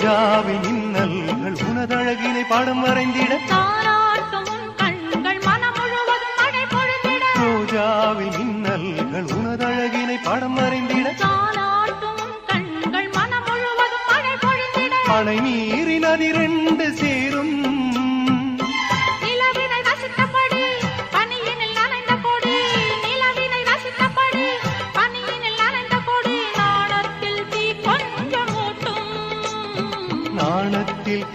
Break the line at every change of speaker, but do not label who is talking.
ரோஜாவில் மின்னல்கள் உனதழகினை பாடம் வரைந்திட
தாராட்டும் கண்கள் மனம் முழுவதும் மழை பொழிந்திட
ரோஜாவில் மின்னல்கள் உனதழகினை பாடம் வரைந்திட
தாராட்டும் கண்கள் மனம் முழுவதும் மழை பொழிந்திட
அணை நீரின் அதிரண்டு சேரும்
நிலவினை ரசித்தபடி பனியினில் நனைந்த கொடி நிலவினை ரசித்தபடி பனியினில் நனைந்த கொடி நாணத்தில் தீ கொஞ்சம் மூட்டும்
நாணத்தில்